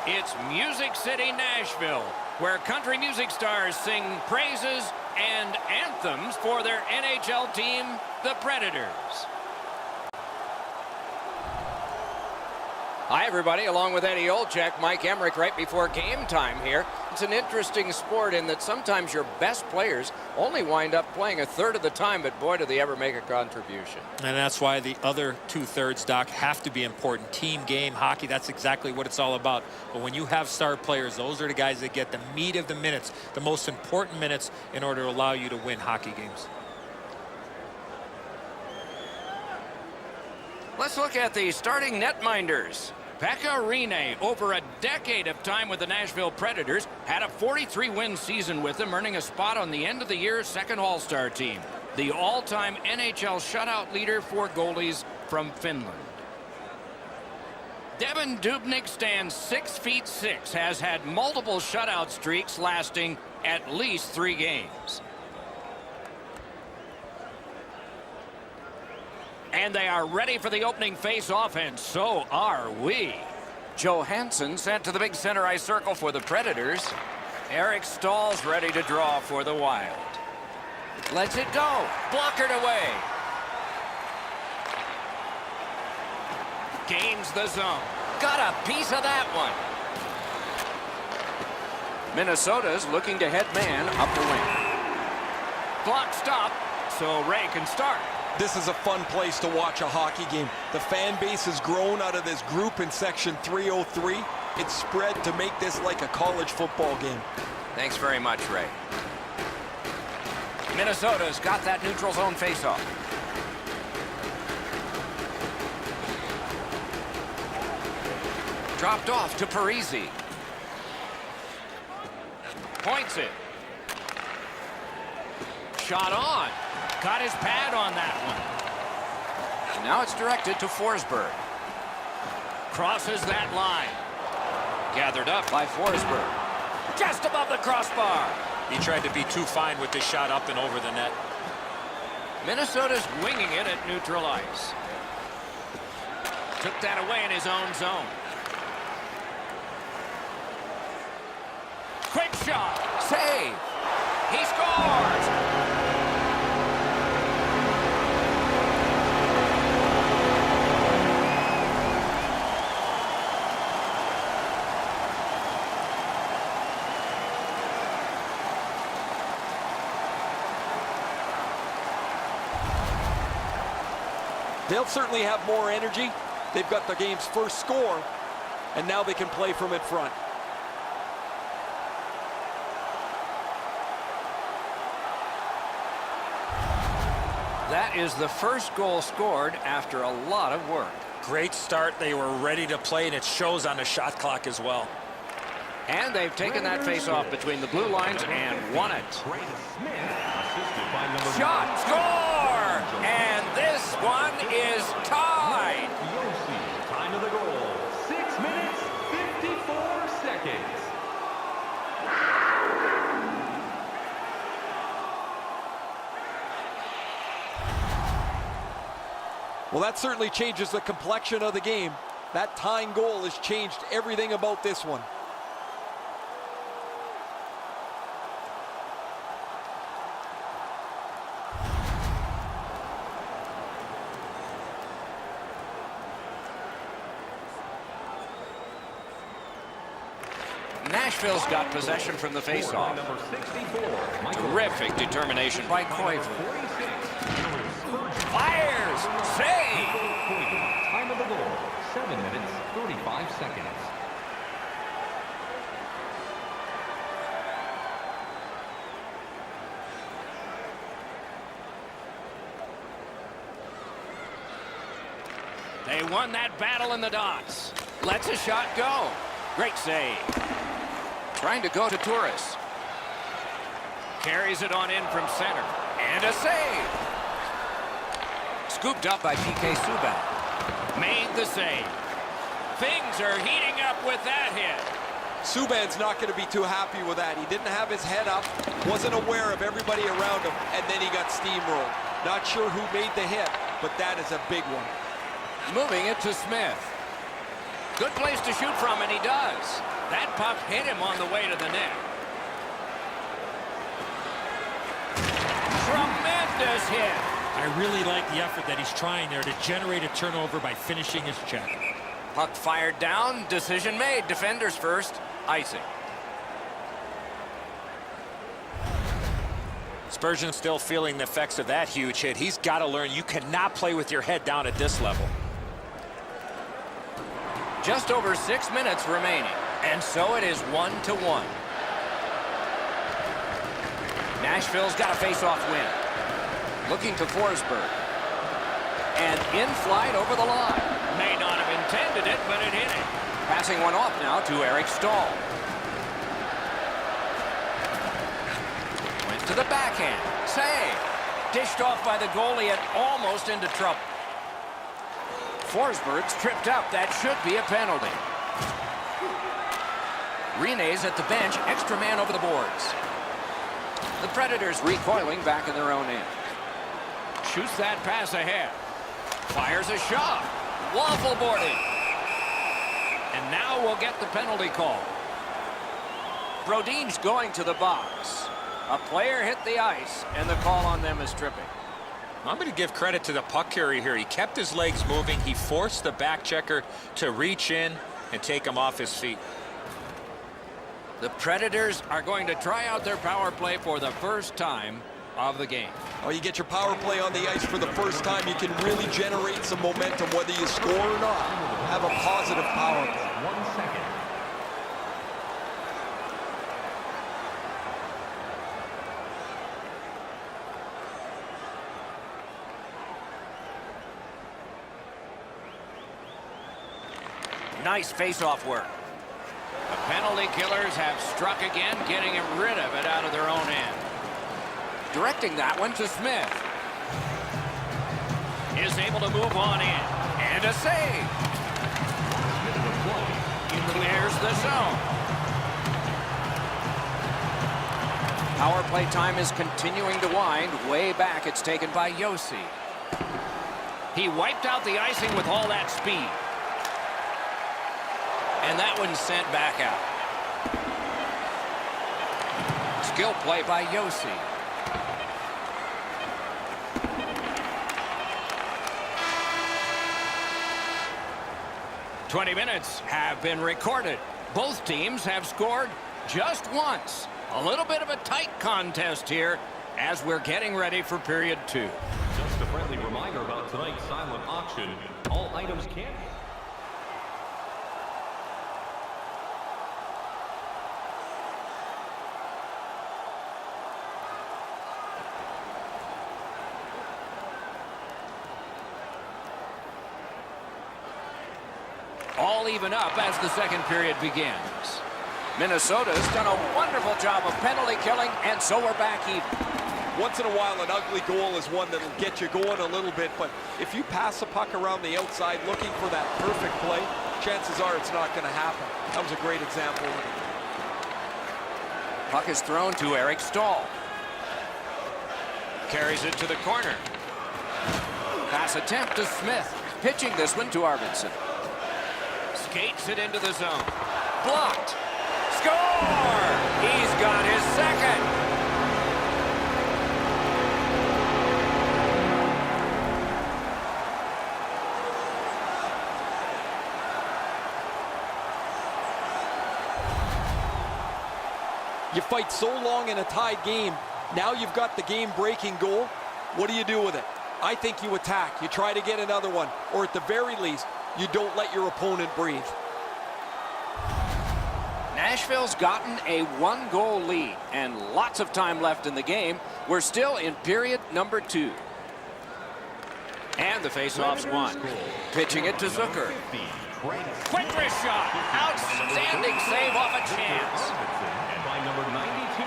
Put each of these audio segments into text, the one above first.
It's Music City, Nashville, where country music stars sing praises and anthems for their NHL team, the Predators. Hi, everybody. Along with Eddie Olczyk, Mike Emmerich right before game time here. It's an interesting sport in that sometimes your best players only wind up playing a third of the time, but boy, do they ever make a contribution. And that's why the other two-thirds, Doc, have to be important. Team game, hockey, that's exactly what it's all about. But when you have star players, those are the guys that get the meat of the minutes, the most important minutes in order to allow you to win hockey games. Let's look at the starting netminders. Pekka Rinne, over a decade of time with the Nashville Predators, had a 43-win season with them, earning a spot on the end-of-the-year second All-Star team. The all-time NHL shutout leader for goalies from Finland. Devin Dubnyk stands 6'6", has had multiple shutout streaks lasting at least 3 games. And they are ready for the opening face-off, and so are we. Johansson sent to the big center ice circle for the Predators. Eric Stahl's ready to draw for the Wild. Lets it go. Blockered away. Gains the zone. Got a piece of that one. Minnesota's looking to head man up the wing. Clock stop, so Ray can start. This is a fun place to watch a hockey game. The fan base has grown out of this group in section 303. It's spread to make this like a college football game. Thanks very much, Ray. Minnesota's got that neutral zone faceoff. Dropped off to Parisi. Points it. Shot on. Got his pad on that one. Now it's directed to Forsberg. Crosses that line. Gathered up by Forsberg. Just above the crossbar. He tried to be too fine with this shot up and over the net. Minnesota's winging it at neutral ice. Took that away in his own zone. Quick shot. Save. He scores. They'll certainly have more energy. They've got the game's first score, and now they can play from in front. That is the first goal scored after a lot of work. Great start. They were ready to play, and it shows on the shot clock as well. And they've taken that face-off between the blue lines and won it. Shot, score! And this one is tied. Time of the goal, 6 minutes, 54 seconds. Well, that certainly changes the complexion of the game. That tying goal has changed everything about this one. Nashville's got possession from the faceoff. Terrific determination by Koivu. Fires! Save! Time of the goal, 7 minutes, 35 seconds. They won that battle in the dots. Lets a shot go. Great save. Trying to go to Turris. Carries it on in from center. And a save. Scooped up by PK Subban. Made the save. Things are heating up with that hit. Subban's not going to be too happy with that. He didn't have his head up, wasn't aware of everybody around him, and then he got steamrolled. Not sure who made the hit, but that is a big one. Moving it to Smith. Good place to shoot from, and he does. puck hit him on the way to the net. Tremendous hit. I really like the effort that he's trying there to generate a turnover by finishing his check. Puck fired down. Decision made. Defenders first. Icing. Spurgeon's still feeling the effects of that huge hit. He's got to learn you cannot play with your head down at this level. Just over 6 minutes remaining. And so it is 1-1. Nashville's got a face-off win. Looking to Forsberg. And in flight over the line. May not have intended it, but it hit it. Passing one off now to Eric Stahl. Went to the backhand. Save. Dished off by the goalie and almost into trouble. Forsberg's tripped up. That should be a penalty. Rene's at the bench. Extra man over the boards. The Predators recoiling back in their own end. Shoots that pass ahead. Fires a shot. Waffle boarding. And now we'll get the penalty call. Brodin's going to the box. A player hit the ice, and the call on them is tripping. I'm going to give credit to the puck carrier here. He kept his legs moving. He forced the back checker to reach in and take him off his feet. The Predators are going to try out their power play for the first time of the game. Oh, you get your power play on the ice for the first time. You can really generate some momentum, whether you score or not. Have a positive power play. 1 second. Nice face-off work. The penalty killers have struck again, getting rid of it out of their own end. Directing that one to Smith. Is able to move on in. And a save. Clears the zone. Power play time is continuing to wind. Way back, it's taken by Yossi. He wiped out the icing with all that speed. And that one's sent back out. Skill play by Yossi. "20 minutes have been recorded. Both teams have scored just once. A little bit of a tight contest here as we're getting ready for period 2. Just a friendly reminder about tonight's silent auction. All items can... All even up as the second period begins. Minnesota's done a wonderful job of penalty killing, and so we're back even. Once in a while, an ugly goal is one that'll get you going a little bit, but if you pass a puck around the outside looking for that perfect play, chances are it's not going to happen. That was a great example. Puck is thrown to Eric Stahl. Carries it to the corner. Pass attempt to Smith. Pitching this one to Arvidsson. Skates it into the zone. Blocked. Score! He's got his second. You fight so long in a tied game. Now you've got the game-breaking goal. What do you do with it? I think you attack. You try to get another one. Or at the very least, you don't let your opponent breathe. Nashville's gotten a 1-goal lead and lots of time left in the game. We're still in period number 2. And the faceoff's won. Pitching it to Zucker. Quick wrist shot. Outstanding save off a chance. And by number 92,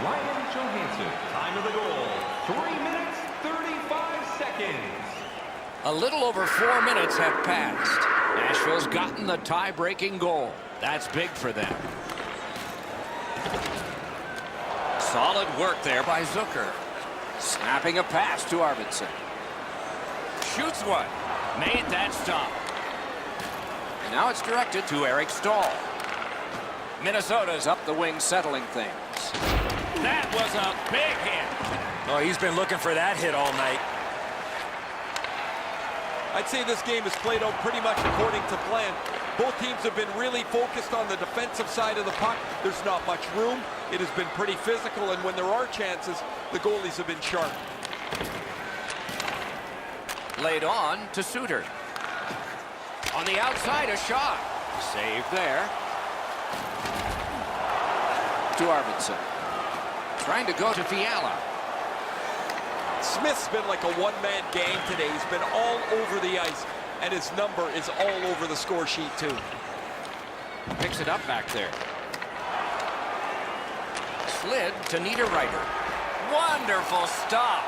Ryan Johansson. Time of the goal, 3 minutes, 35 seconds. A little over 4 minutes have passed. Nashville's gotten the tie-breaking goal. That's big for them. Solid work there by Zucker. Snapping a pass to Arvidsson. Shoots one. Made that stop. And now it's directed to Eric Stahl. Minnesota's up the wing, settling things. That was a big hit. Oh, he's been looking for that hit all night. I'd say this game has played out pretty much according to plan. Both teams have been really focused on the defensive side of the puck. There's not much room. It has been pretty physical, and when there are chances, the goalies have been sharp. Laid on to Suter. On the outside, a shot. Saved there. To Arvidsson. Trying to go to Fiala. Smith's been like a one-man gang today. He's been all over the ice, and his number is all over the score sheet, too. Picks it up back there. Slid to Niederreiter. Wonderful stop.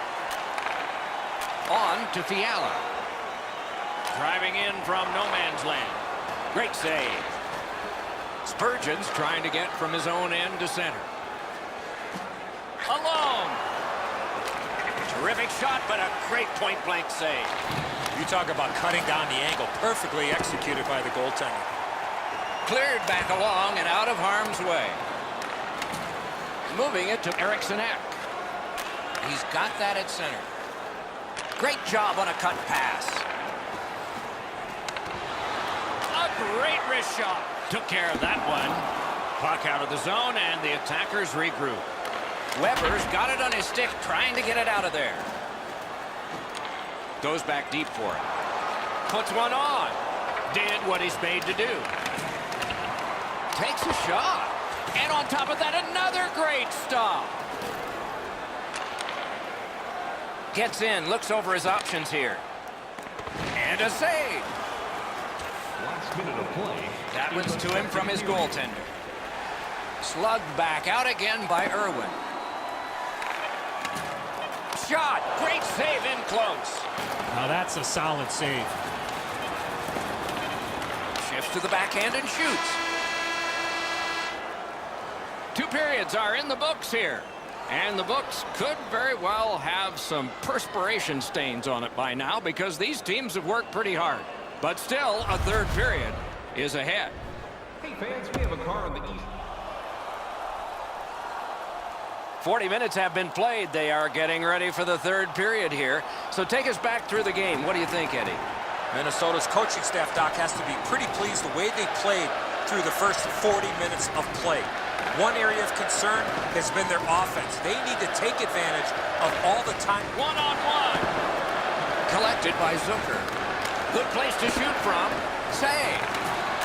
On to Fiala. Driving in from no man's land. Great save. Spurgeon's trying to get from his own end to center. Alone. Terrific shot, but a great point-blank save. You talk about cutting down the angle. Perfectly executed by the goaltender. Cleared back along and out of harm's way. Moving it to Eriksson Ek. He's got that at center. Great job on a cut pass. A great wrist shot. Took care of that one. Puck out of the zone, and the attackers regroup. Weber's got it on his stick, trying to get it out of there. Goes back deep for it. Puts one on. Did what he's made to do. Takes a shot. And on top of that, another great stop. Gets in, looks over his options here. And a save. Last minute of play. That one's to him from his goaltender. Slugged back out again by Irwin. Shot. Great save in close. Now that's a solid save. Shifts to the backhand and shoots. 2 periods are in the books here. And the books could very well have some perspiration stains on it by now because these teams have worked pretty hard. But still, a third period is ahead. Hey fans, we have a car on the east. 40 minutes have been played. They are getting ready for the third period here. So take us back through the game. What do you think, Eddie? Minnesota's coaching staff, Doc, has to be pretty pleased the way they played through the first 40 minutes of play. One area of concern has been their offense. They need to take advantage of all the time. One-on-one. Collected by Zucker. Good place to shoot from. Save.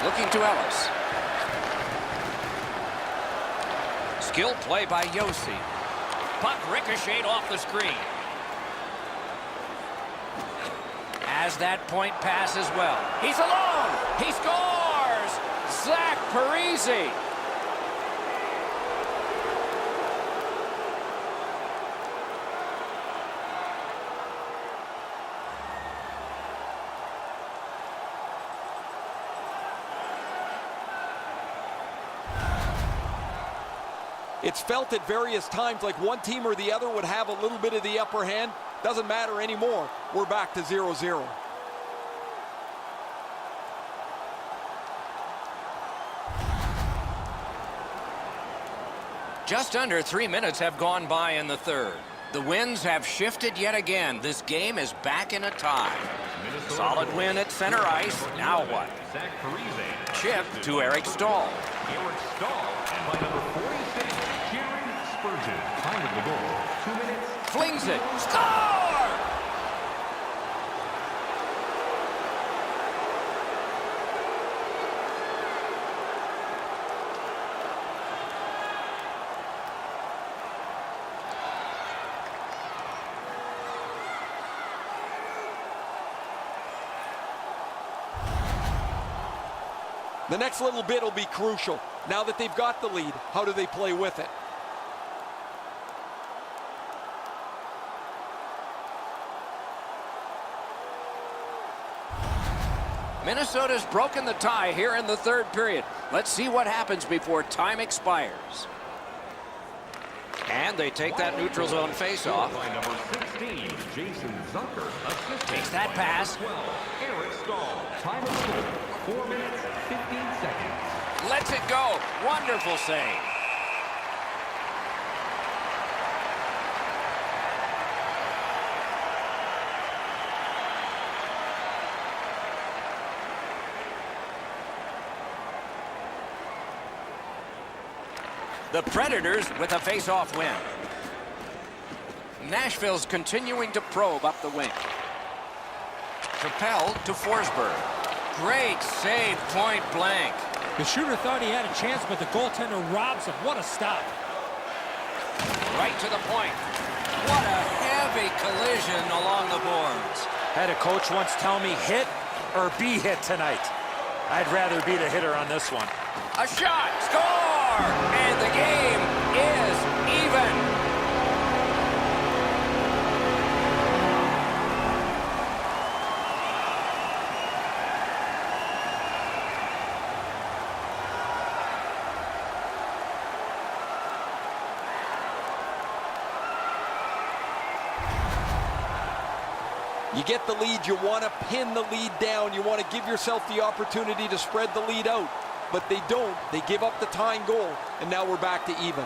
Looking to Ellis. Skill play by Yossi. Puck ricocheted off the screen. As that point pass as well. He's alone. He scores. Zach Parise. It's felt at various times like one team or the other would have a little bit of the upper hand. Doesn't matter anymore. We're back to 0-0. Just under 3 minutes have gone by in the third. The winds have shifted yet again. This game is back in a tie. Solid win at center ice. Now what? Zach Parise. Chip to Eric Stahl. Eric Stahl. And by number 46, Jared Spurgeon. Time of the goal. 2 minutes. Flings it. Score! The next little bit will be crucial. Now that they've got the lead, how do they play with it? Minnesota's broken the tie here in the third period. Let's see what happens before time expires. And they take that neutral zone face-off. By number 16, Jason Zucker. Assisted Takes that by pass. number 12, Eric Stahl. Time of the goal. 4 minutes, 15 seconds. Lets it go. Wonderful save. The Predators with a face-off win. Nashville's continuing to probe up the wing. Propelled to Forsberg. Great save, point blank. The shooter thought he had a chance, but the goaltender robs him. What a stop. Right to the point. What a heavy collision along the boards. Had a coach once tell me, hit or be hit tonight. I'd rather be the hitter on this one. A shot, score, and the game is even. You get the lead, you want to pin the lead down. You want to give yourself the opportunity to spread the lead out. But they don't. They give up the tying goal, and now we're back to even.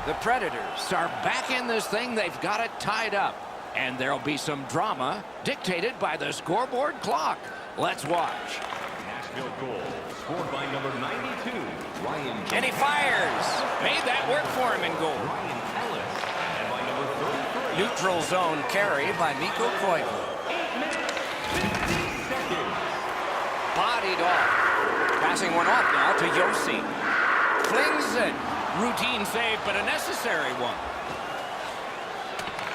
The Predators are back in this thing. They've got it tied up. And there'll be some drama dictated by the scoreboard clock. Let's watch. Nashville goal scored by number 92, Ryan. And he fires. Made that work for him in goal. Ryan Ellis. And by number 33. Neutral zone carry by Mikko Koivu. 8 minutes, 50 seconds. Bodied off. Passing one off now to Yossi. Flings it. Routine save, but a necessary one.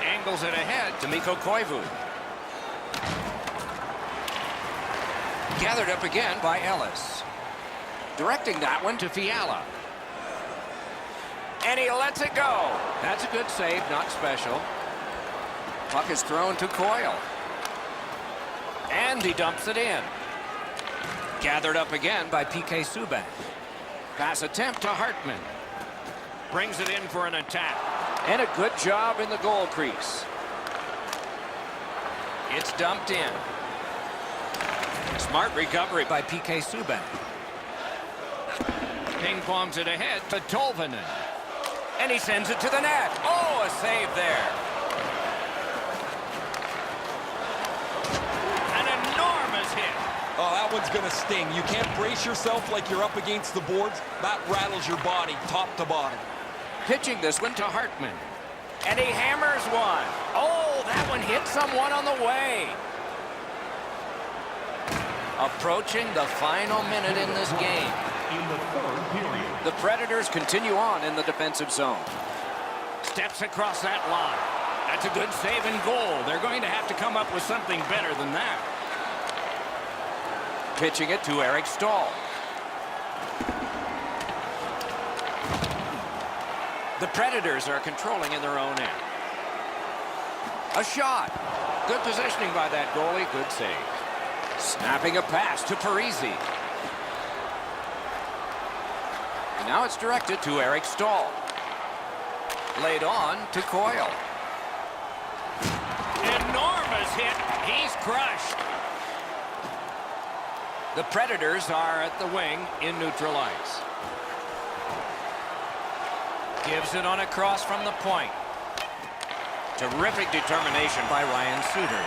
Angles it ahead to Mikko Koivu. Gathered up again by Ellis. Directing that one to Fiala. And he lets it go. That's a good save, not special. Puck is thrown to Coyle. And he dumps it in. Gathered up again by P.K. Subban. Pass attempt to Hartman. Brings it in for an attack. And a good job in the goal crease. It's dumped in. Smart recovery by P.K. Subban. Ping-pongs it ahead to Tolvanen. And he sends it to the net. Oh, a save there. An enormous hit. Oh, that one's going to sting. You can't brace yourself like you're up against the boards. That rattles your body top to bottom. Pitching this one to Hartman. And he hammers one. Oh, that one hit someone on the way. Approaching the final minute in this game. In the third period. The Predators continue on in the defensive zone. Steps across that line. That's a good save and goal. They're going to have to come up with something better than that. Pitching it to Eric Stahl. The Predators are controlling in their own end. A shot. Good positioning by that goalie. Good save. Snapping a pass to Parisi. And now it's directed to Eric Stahl. Laid on to Coyle. Enormous hit. He's crushed. The Predators are at the wing in neutral ice. Gives it on a cross from the point. Terrific determination by Ryan Suter.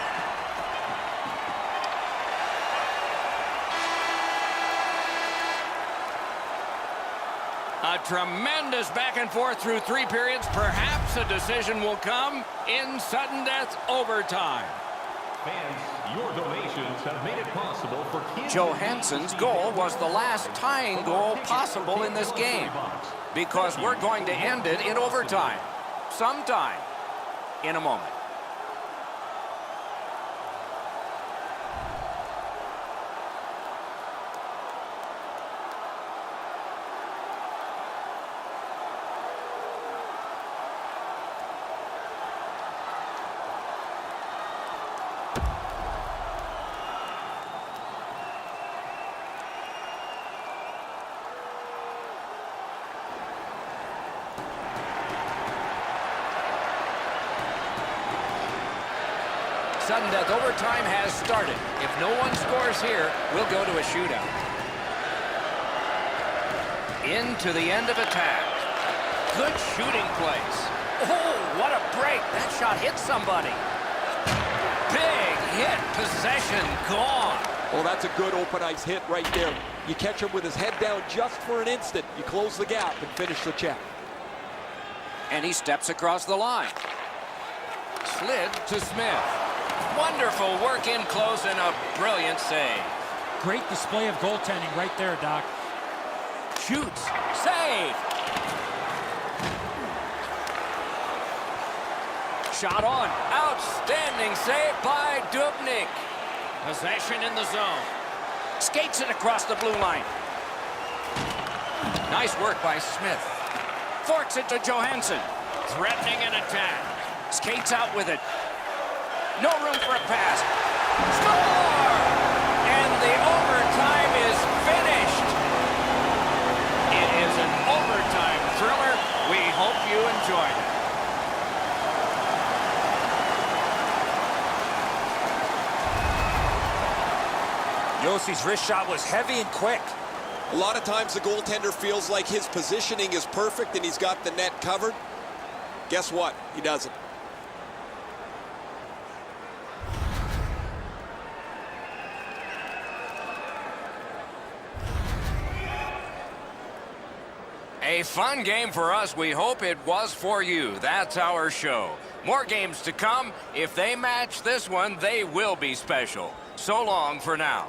A tremendous back and forth through 3 periods. Perhaps a decision will come in sudden death overtime. Fans, your donations have made it possible for kids. Johansson's goal was the last tying goal possible in this game, because we're going to end it in overtime sometime in a moment. Sudden death overtime has started. If no one scores here, we'll go to a shootout. Into the end of attack. Good shooting place. Oh, what a break. That shot hit somebody. Big hit. Possession gone. Oh, that's a good open ice hit right there. You catch him with his head down just for an instant. You close the gap and finish the check. And he steps across the line. Slid to Smith. Wonderful work in close and a brilliant save. Great display of goaltending right there, Doc. Shoots. Save. Shot on. Outstanding save by Dubnyk. Possession in the zone. Skates it across the blue line. Nice work by Smith. Forks it to Johansson. Threatening an attack. Skates out with it. No room for a pass. Score! And the overtime is finished. It is an overtime thriller. We hope you enjoyed it. Yossi's wrist shot was heavy and quick. A lot of times the goaltender feels like his positioning is perfect and he's got the net covered. Guess what? He doesn't. A fun game for us. We hope it was for you. That's our show. More games to come. If they match this one, they will be special. So long for now.